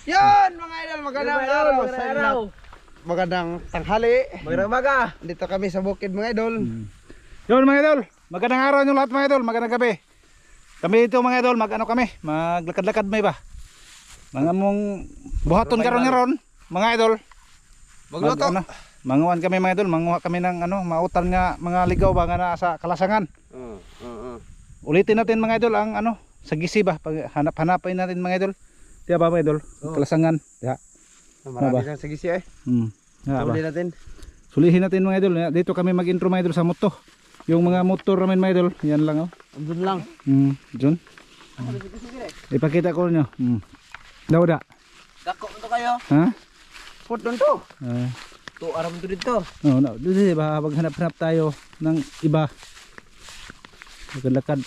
Yan mga idol, magandang araw sa Magandang inyo. araw. Magandang tanghali. Magandang umaga. Dito kami sa bukid mga idol. Yun mga idol, magandang araw nyo lahat mga idol, magandang gabi. Kami ito mga idol, maglakad-lakad may ba? Mga mong buhaton karon nga ron, mga idol. Magluto. Manguhan kami mga idol, manguha kami ng mautan nga mga ligaw ba nga na sa kalasangan. Ulitin natin mga idol ang sa gisi ba, pag hanap-hanapin natin mga idol. Diya ba mga idol? Kalasangan. Diya. Marami kang sagisi eh. Diya ba? Tuloy natin. Sulihin natin mga idol. Dito kami mag-intro mga idol sa moto. Yung mga motor namin mga idol, yan lang Andun lang. Diyan. Ipakita ko nyo. Dauda. Dako mo to kayo. Ha? Put doon to. To aram to dito. No, dito ba maghanap-hanap tayo ng iba. Maglalakad.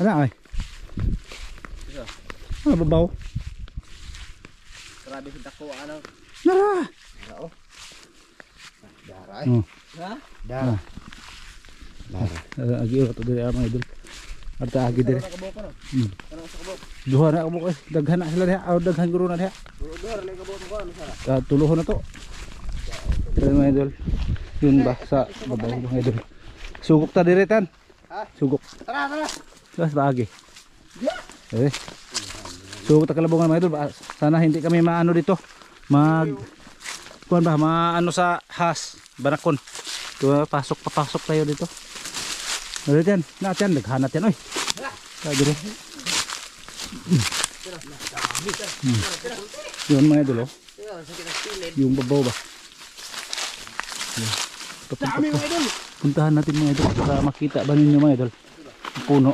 Ano ay? Babaw. Grabe sa dako ano. Nara. Dara eh. Ha? Dara. Agi ora to diri mga idol. Arta agi diri. Nakabok ko no. Kana sa kabok. Duha na kabuk eh. Daghan na sila diha. Daghan guro na diha. Duhar lay kabok ko ano sara. Tuluhon na to. Pero mga idol. Yun ba sa babaw mga idol. Sugok ta diri tan. Ha? Sugok. Tara, tara. Gas baagi. Eh. Sugok ta kalabungan mga idol. Sana hindi kami maano dito. Kuan ba maano sa has banakon. Papasok tayo dito. Dito yan. Natin daghanat yan oy. Dito. Yun mga idol oh. Yung babaw ba? Dami mga idol. Puntahan natin mga idol para makita ba ninyo mga idol ang puno.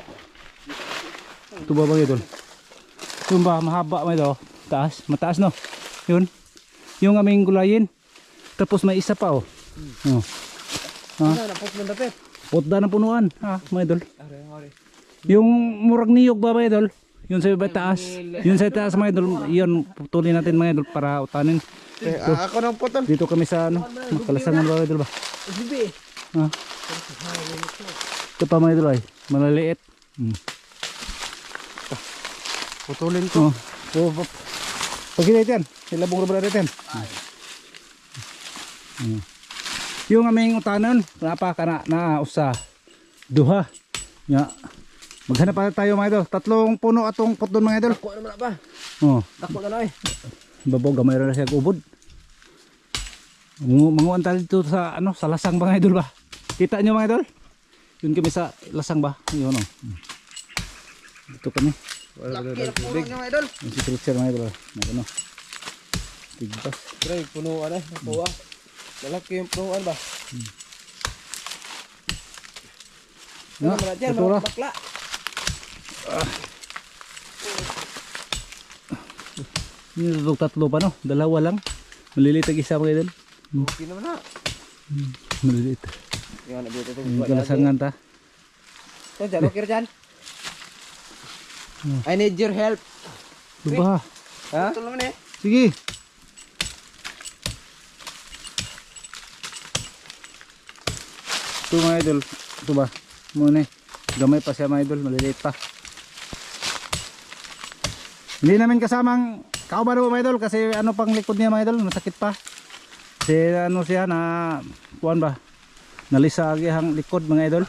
Ito ba mga idol? Yung ba mahaba mga idol? Taas, mataas no? Yun. Yung aming gulayin. Tapos may isa pa oh. Oh. Ha? Napot mo dapit. Potda ng punuan. Ha mga idol? Yung murag niyog ba mga idol? Yun sa taas. Yun sa taas mga idol. Yun putulin natin mga idol para utanin. Ako nang putol. Dito kami sa kalasangan ba mga idol ba? Bibi. Ha? Ito pa mga idol ay malaliit. Putulin ko. Pagkita yan, ilabong rubra rin yan. Yung aming utanan, napaka na usa duha. Ya. Maghanap pa tayo mga idol. 3 puno atong puton mga idol. Dako naman ba? Oh, Dako na ay. babaw gamay ra siya ubod. Manguan tayo dito sa sa lasang ba mga idol ba? Kita nyo mga idol? Yun kami sa lasang ba? Yun oh. Dito kami. Laki na puno niyo mga idol. Yung si Trixer mga idol. Ano? Tigpas. Pre, punuan eh. Nakuha. Malaki yung punuan ba? No, Ano dyan, ito ra. mga bakla. Yung tatlo pa no? Dalawa lang. Maliliit ang isa mga idol. Okay naman na. Maliliit. Yan na dito. Yung kalasangan ta. Ito dyan, okay dyan. I need your help. Diba? Ha? Putol naman eh. Sige. Ito mga idol. Ito ba? Muna eh. Gamay pa siya mga idol. Maliliit pa. Hindi namin kasamang kauban mo mga idol. Kasi ano pang likod niya mga idol. Masakit pa. Kasi ano siya na kuhan ba? Nalisagi ang likod mga idol.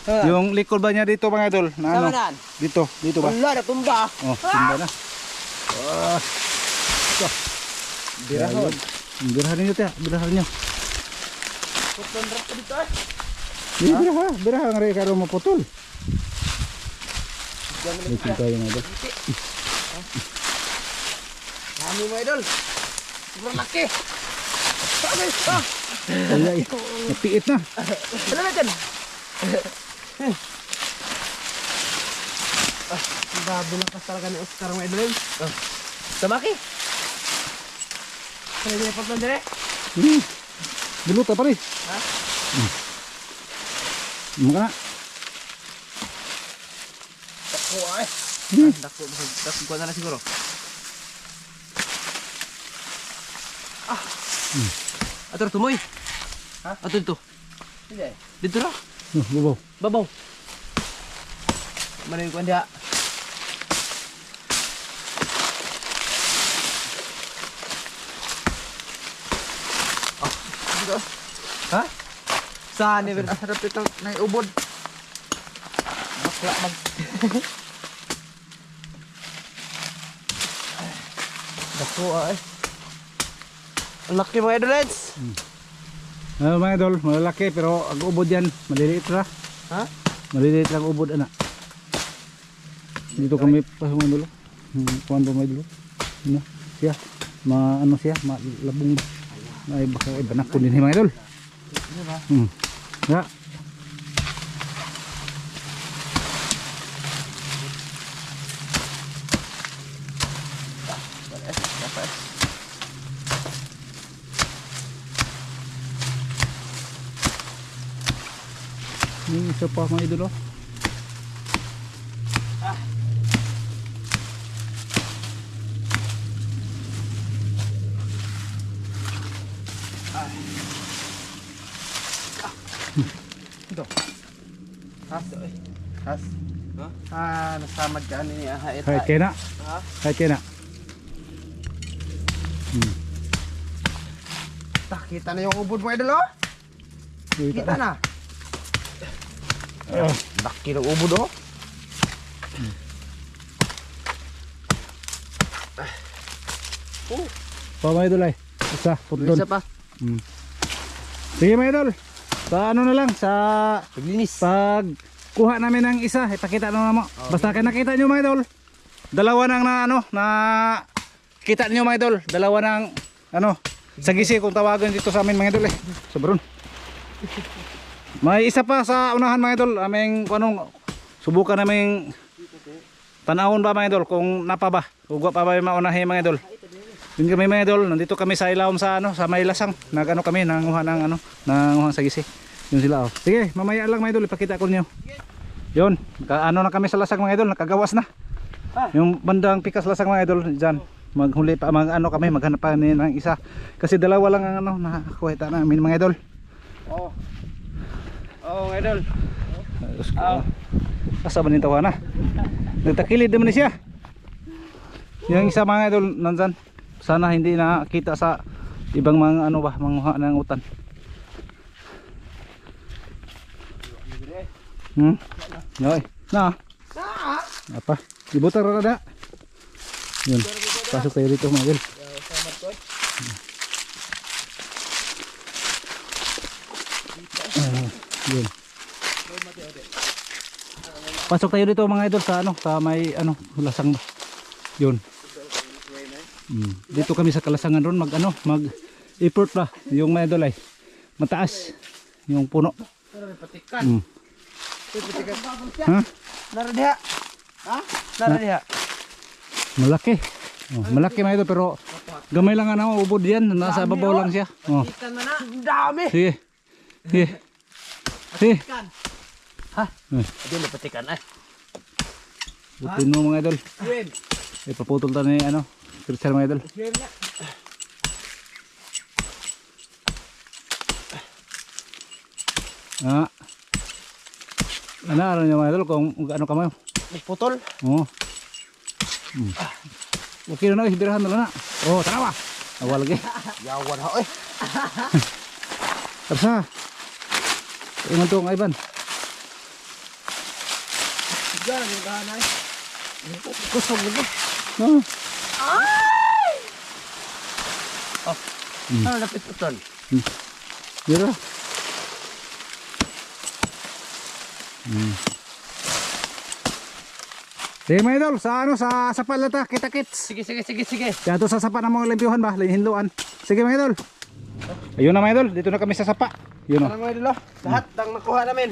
Yung likod ba niya dito mga idol? Na ano? Saan? Dito. Dito ba? Wala na tumba. Oh, tumba na. Birahon. Birahan niyo tiya. Birahan niyo. Putlon rak ko dito eh. Birahan rin karo maputol. Diyan mo Dito tayo mga idol. Kami mo idol. Sobrang laki. Sabi. Ay, napiit na. Wala na dyan. Bago na kas talaga ni Oscar mga idol. Samaki. Kaya niya putlon dire. Diluta pa rin. Ha? Maka na. Dako ay. Dako ko na na siguro. Atur tumoy. Ha? Atur to. Hindi. Dito ra. Babaw. Babaw. Mana ko dia. dito. Ha? Saan ni Ang sarap itong naiubod. Bakla mag... Dako ay. Ang laki mga idolets. Ano mga idol, malalaki pero ang ubod yan, maliliit ra. Ha? Maliliit lang ubod ana. Dito kami pa mga idol. Kuan ba mga idol? Ano? Siya, ano siya, malabong. Ay baka iba na kunin mga idol. Ya. Ini isa pa mga idol. Has. Has. Ah, nasamad ka ni hait. Kahit kena. Ha? Kahit kena. Kita na yung ubod mo idol oh. Kita na. Laki ng ubod oh. Pa mga idol ay. Isa, puntun. Isa pa. Sige mga idol. Sa ano na lang, sa Paglinis. pag kuha namin ng isa, ipakita na mo. Basta kayo nakita nyo mga idol. Dalawa nang na ano, na kita nyo mga idol. Dalawa nang ano, sagisi kung tawagan dito sa amin mga idol eh. Sobron. May isa pa sa unahan mga idol. Aming anong subukan naming panahon ba mga idol kung napa ba. Ugwa pa ba yung maunahin mga idol. Yun kami mga idol, nandito kami sa ilawom sa ano, sa may lasang. Nagano kami, nanguha ng ano, nanguha sa gisi. Yun sila oh. Sige, mamaya lang mga idol, ipakita ko niyo. Yun, ano na kami sa lasang mga idol, nakagawas na. Yung bandang pikas lasang mga idol, diyan. Maghuli pa, ano kami, maghanap pa ng isa. Kasi dalawa lang ang ano, nakakuha namin mga idol. Oh. Oh, idol. Asa ba nito na? Nagtakilid naman siya. Yung isa mga idol, nandyan. Sana hindi nakita sa ibang mga ano ba, manguha ng utan. Yoy, na. Apa? Dibutar ra da. Yun. Pasok tayo dito mga idol. Yun. Pasok tayo dito mga idol sa ano, sa may ano, lasang ba. Yun. Dito kami sa kalasangan ron mag effort ba yung mga idol ay mataas yung puno. Patikan. Ha? Nara diha. Ha? Nara diha. Malaki. Malaki mga idol pero gamay lang ano ubod yan, nasa babaw lang siya. Patikan na na. Dami. Sige. Sige. Sige. Ha? Hindi patikan ay. Butin mo mga idol. Swim. Ipaputol ta ni ano, Christian mga idol. Swim na. Ano nyo mga idol kung ano ka mo? Putol. Oo. Okay na na, hibirahan na lang na. Oh, tara ba? Awal lagi. Yawan ha oy. Tersa. Ingon to ang Ivan. Diyan ang gahanay. Kusog mo. Oh. Ay! Oh. Ano napit putol? Dira. Sige mga idol, sa ano, sa sapa lata, kita-kits. Sige. Kaya to sa sapa na mga limpyuhan ba, hinluan. Sige mga idol. Ayun na mga idol, dito na kami sa sapa. Yun o. Ano mga idol oh. Lahat ng nakuha namin.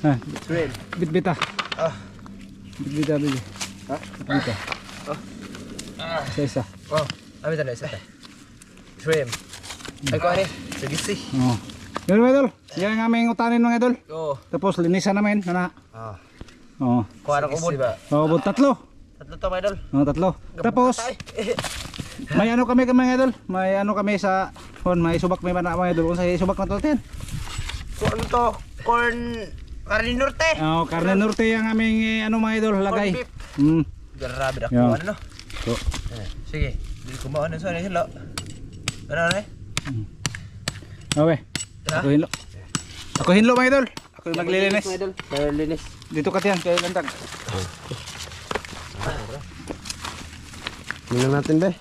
Ah, Swim. bit-bita. Ah. Bit-bita, bit. Ha? Bit-bita. Isa-isa. Oh, ami tanay sa. Swim. Ay ko ani. Sige si. Oo. Yun mga idol, yan ang aming utanin mga idol. Oh. Tapos linisan namin, na. Ah. Oo. Kuha ng ubod ba? Oo, tatlo. Tatlo to, idol. Oo, tatlo. Tapos, may ano kami mga idol. May ano kami sa, may subak may mana mga idol. Kung sa subak na to, So ano to? Corn Carne Norte. Oo, Carne Norte ang aming ano mga idol, lagay. Corn beef. Grabe na Yeah. kuha ano. So, Sige, dili ko mao na sa sila. Ano na? Okay. Ako hinlo. Ako hinlo mga idol. Ako yung maglilinis. Mga idol. Kaya linis. Dito ka tiyan, kay Landag. Tingnan natin ba?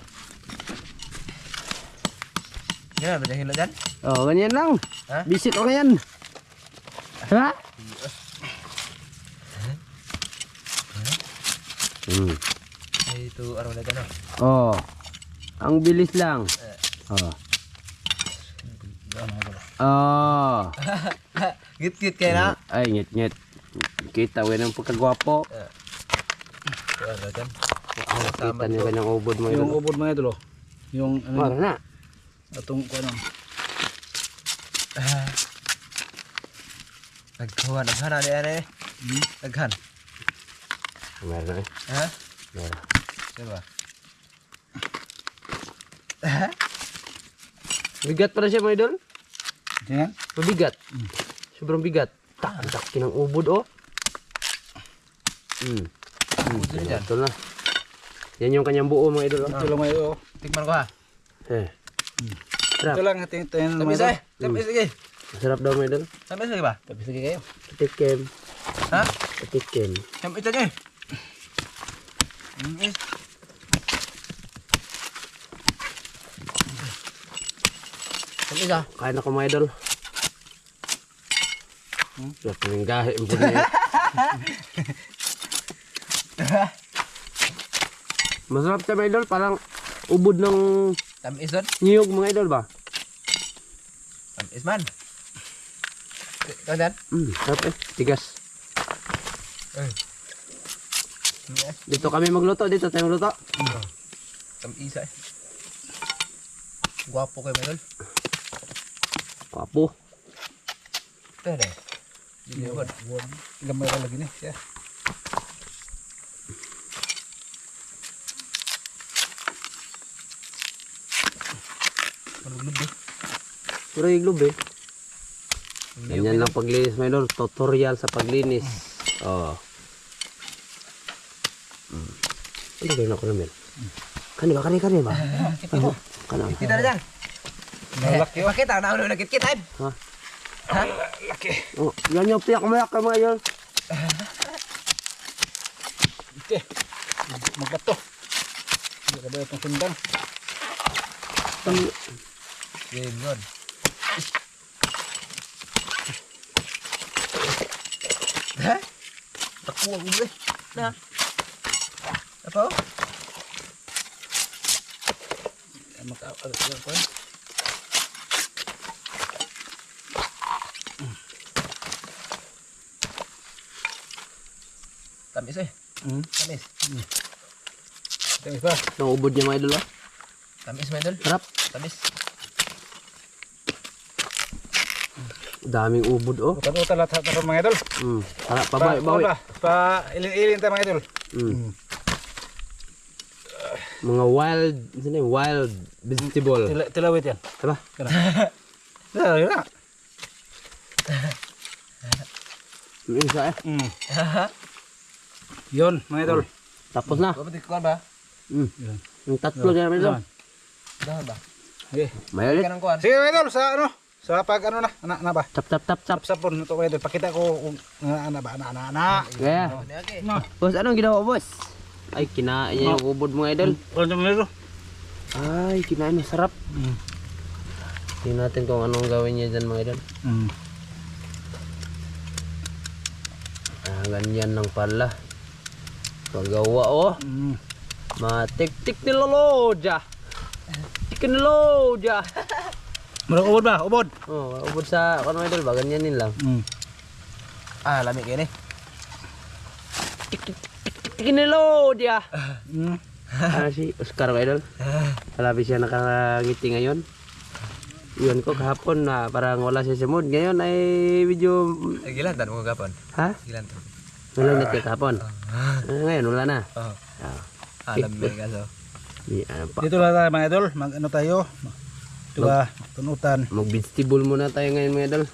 Yan, ba hilo dyan? Oh, ganyan lang. Ha? Visit o ngayon. Ha? Ay, ito, ano na dyan, Oh. Ang bilis lang. Oh. Oh. Git-git kayo na. Ay, ngit-ngit. Kita mo ng pagkagwapo. Ano dyan? Kita niyo kanyang ubod mo Yung idol. ubod mga idol. Yung Mara ano, na. atong ano. Nagkuhan na yan eh. Naghan. Meron na eh. Ha? Meron. Diba? Bigat pala siya mga idol. Yan. Mabigat. Sobrang bigat. Tak, ang taki ng ubod oh. Ito na. Yan yung kanyang buo mga idol. Ito lang mga idol. Tikman ko ha. Eh. Ito lang ating tayo Tamis mga eh. Tamis lagi. Masarap daw mga idol. Tamis lagi ba? Tapos lagi kayo. Patikim. Ha? Patikim. Tamis lagi. Tamis ah. Kain ako mga idol. Sarap ng gahe. Ang puno yun. Masarap siya mga idol. Parang ubod ng Tamis doon. niyog mga idol ba? Tamis man. Kau dan? Sarap eh. Tigas. Eh. Dito kami magluto. Dito tayo magluto. Tamis eh. Guwapo kayo Michael. Papo. Ito deh. Hindi ba? Gamay ka lagi ni. Siya. Maluglog deh. Puro iglob eh. Ganyan lang paglinis mga idol. Tutorial sa paglinis. Oh. Ano gawin ako namin? Kani ba? Kani ba? Kani. Kita dyan. Malaki oh. Pakita na ulo nakit kita. Ha? Ha? Laki. Oh, yan yung piyak mayak ka mga idol. Okay. Magbato. Hindi ka ba itong sundang? Game good. Ha? Takuha ko ba? Na. Apa? Tamis eh. Tamis. Tamis ba? Naubod niya mga idol ba? Tamis mga idol. Harap. Tamis. Daming ubod oh. Utan-utan lahat sa mga idol. Harap pa bawi. Pa ilin-ilin tayo mga idol. Mga wild, ano yung wild vegetable. Tilawit yan. Diba? Tilawit na. Yung isa eh. Yun mga idol. Tapos na. Kau betul ba? Yung tatlo dyan mga idol. Dah ba? Okay. May ulit. Kanang kuan. Sige mga idol, sa ano? Sa pag ano na ba? Tap tap tap tap. Sapon ito mga idol. Pakita ko kung ano ba, na. Kaya. Okay. Boss, anong ginawa boss? Ay, kinain niya yung ubod mga idol. Ano mga idol? Ay, kinain niya. Sarap. Tingnan natin kung anong gawin niya dyan mga idol. Ganyan lang pala. Pagawa oh. Matik-tik ni Loloja. Tik ni Loloja. Marang ubod ba? Ubod? Oh, ubod sa ano mga idol ba? Ganyanin lang. Ah, lamig ini. Tik ni Loloja. Ano si Oscar mga idol? Malabi siya nakangiti ngayon. Iyon ko kahapon na parang wala siya sa mood. Ngayon ay video... Gilan tan mo gapon. Ha? Gilan tan. Wala na siya kahapon. Ngayon wala na. Oh. Ah. Lamig aso. Di, ano pa. Dito lang tayo mga idol. Mag-ano tayo? Diba? Tunutan. Mag-vegetable muna tayo ngayon mga idol.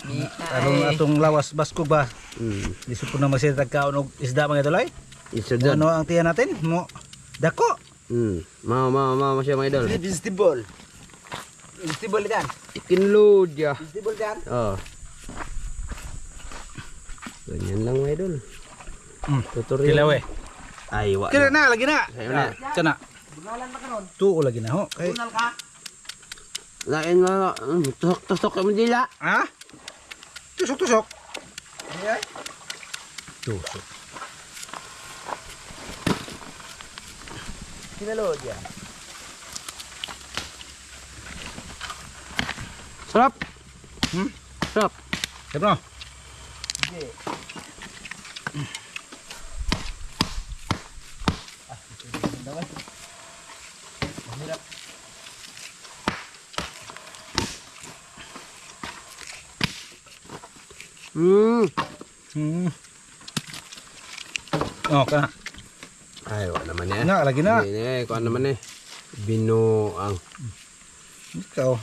Atong lawas baskog ba? Di po na magsitag kaon og isda mga idol ay. Isa dyan. Ano ang tiyan natin? Mo dako. Mama siya mga idol. Vegetable. Vegetable yan. Chicken load ya. Vegetable yan. Oh. Ganyan lang mga idol. Tutorial. Kilaw eh. Ay, wa. Kira na, lagi na. Sayo na. Tiyan na. Bunalan na karon. Tuo lagi na ho. Kay, Bunal ka. Lain nga. Tusok-tusok ka mandila. ha? Tusok-tusok. Ay. Tusok. Kinalod yan. Sarap. Sarap. Siap no? Hindi. Mahirap. Oh, kana. Ay, wa naman eh. Na, lagi na. Ini kuan naman eh. Binuang. Ikaw.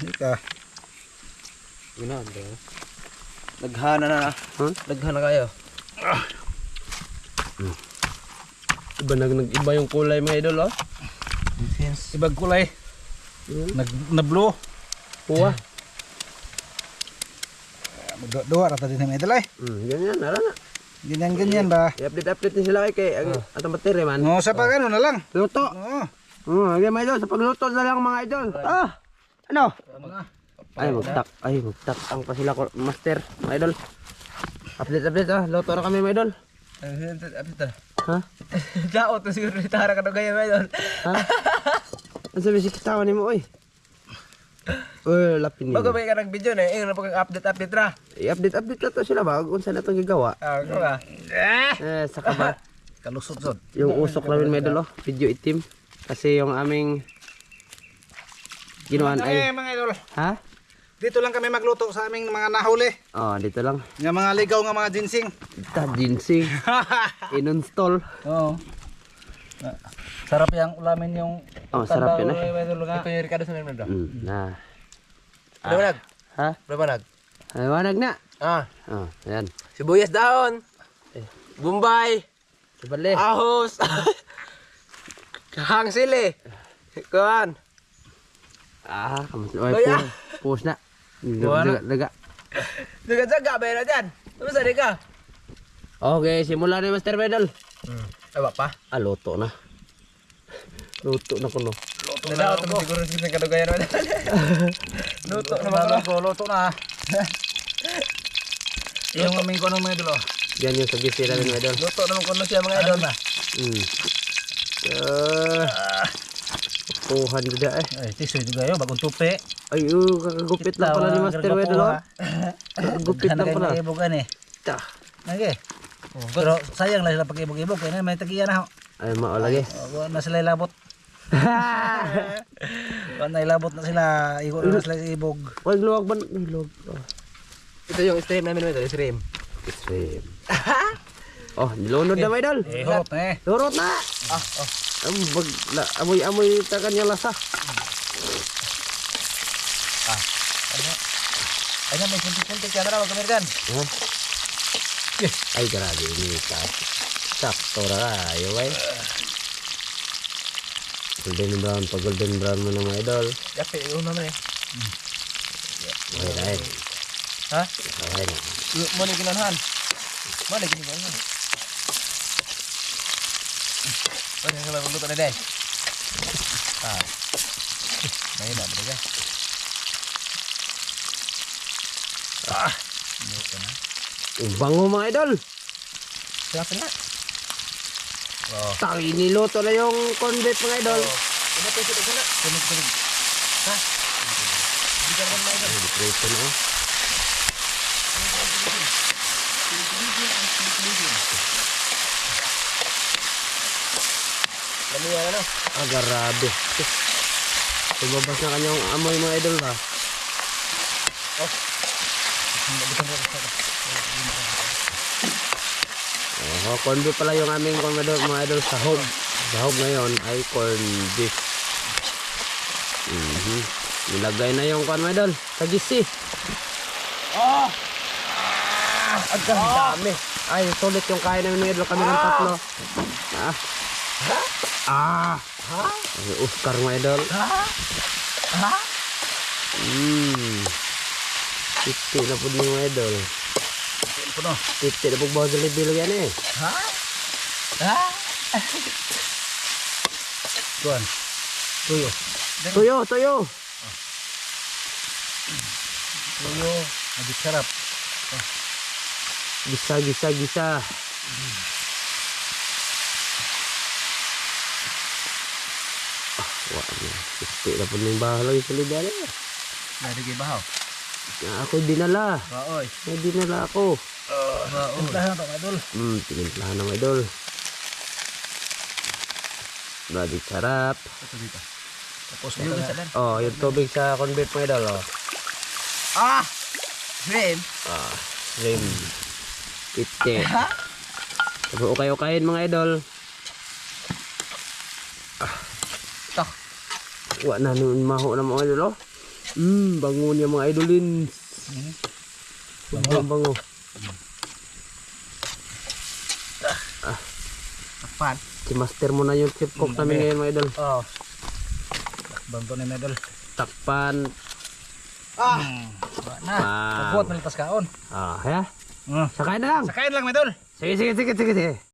Gina, Naghana na. Huh? Naghana kayo. Iba nag-iba yung kulay mga idol oh. Ibag kulay. Nablo. Kuha. Dua rata din may dalay. Ganyan, ala na. Ganyan ba? I-update ni sila kay ang atong battery man. No, sa pag ano na lang. Luto. Oo. Okay mga idol, sa pagluto na lang mga idol. Ah! Ano? Ay, magtak ang pa sila master, mga idol. Update ah, luto na kami mga idol. Ha? Jao to siguro ni Tara ka gaya ba yun. Ha? Ang sabi si kitawan ni mo oy. Lapin Bago niyo. ba ka nag-video na, yung update ra. I-update na to sila ba? Kung saan na itong gagawa. Ako ba? Saka ba? Kalusot-sot. Yung usok namin mga idol oh. Video itim. Kasi yung aming ginawan ay... mga idol. Ha? Dito lang kami magluto sa aming mga nahuli. Oh, dito lang. Nga mga ligaw nga mga ginseng. Ginseng. In-install. Oo. Sarap yung ulamin yung Oh, sarap yun eh. Ito yung Ricardo sa meron daw. Nah. Berapa nag? Ha? Berapa nag? Ay, wanag na. Ah, Oh, ayan. sibuyas dahon. Bombay. Sabali. Ahos. Kahang sili. Kuan. Kamu Oh, ya. Pus na. Buwan na. Daga. Jaga-jaga ba yun dyan? Ano sa ka? Okay, simula na Master Medal. Aba pa? Luto na. Luto na ko no. Nadaot mo siguro sa kadugayan mo. Luto naman ko. Luto na. Yung aming ko ng mga idol. Yan yung sagisi namin Medal. Luto naman ko siya mga idol. Puhan juga eh. Ay, tisoy juga yo bagong tupi. Ay, kakagupit lang pala ni Master Medal oh. Kakagupit lang pala. Ibogan eh. Tah. Okay. Pero sayang lah sila pag-ibog-ibog kaya may tagiyan na ho. Ay, mao lagi. Wala na sila ilabot. Wala na ilabot na sila. Igo na sila sa ibog. Wag luwag ban. Ay, luwag. Oh. Ito yung stream namin mga idol, stream. Stream. Oh, nilunod na Medal. Hurot na eh. Lurot na. Amoy ta kanya lasa. Ay may puntik-puntik yan na wag kamergan. Ay, grabe ini ka. Sakto ra kayo ay. Golden brown mo na mga idol. Yapi yung naman eh. Okay, dahil. Ha? Okay na. Mo ni kinanhan. Mo ni kinanhan. Ano yung lang luto na din? May na talaga. Bango mga idol. Sarap na. Tangi niluto na yung corned beef mga idol. Ano pa ito na? Tunog. Ha? Hindi ka naman mga idol. Prito na oh. Lami yan ano? Grabe. Tumabas na kanyang amoy mga idol ba? Corned beef pala yung aming mga idol sahog. Sahog ngayon ay corned beef. Nilagay na yung mga idol. Sagisi. Ang dami. Ay, sulit yung kain namin mga idol. Kami ng tatlo. Ay, Oscar mga idol. Titi na po mga idol. Puno. Titi na po bawa sa level yan eh. Ha? Ha? Kuan. Tuyo. Tuyo, tuyo. Tuyo. Magit sarap. Gisa, gisa, gisa. Wah, titi na po ng bahala sa level eh. Dari kay bahaw. Ako dinala. Baoy. May dinala ako. Baoy. Timplahan to idol. Tinimplahan ng idol. Grabe sarap. Ito dito. Tapos Yung mata isa lang. Oh, yung tubig sa convert mga idol. Oh. Ah! Shrimp. Rim. Ite. Tapos ukay-ukayin mga idol. Ito. Wa na nun maho na mga idol. Oh. Bango niya mga idolin. Bango. Takpan. Si master mo na yung chef cook namin ngayon mga idol. Oh. banto ni medal. Takpan. Wala na. Bang. Pagbuhat malitas kaon. Ya. Sakain na lang. Sakain lang medal. Sige.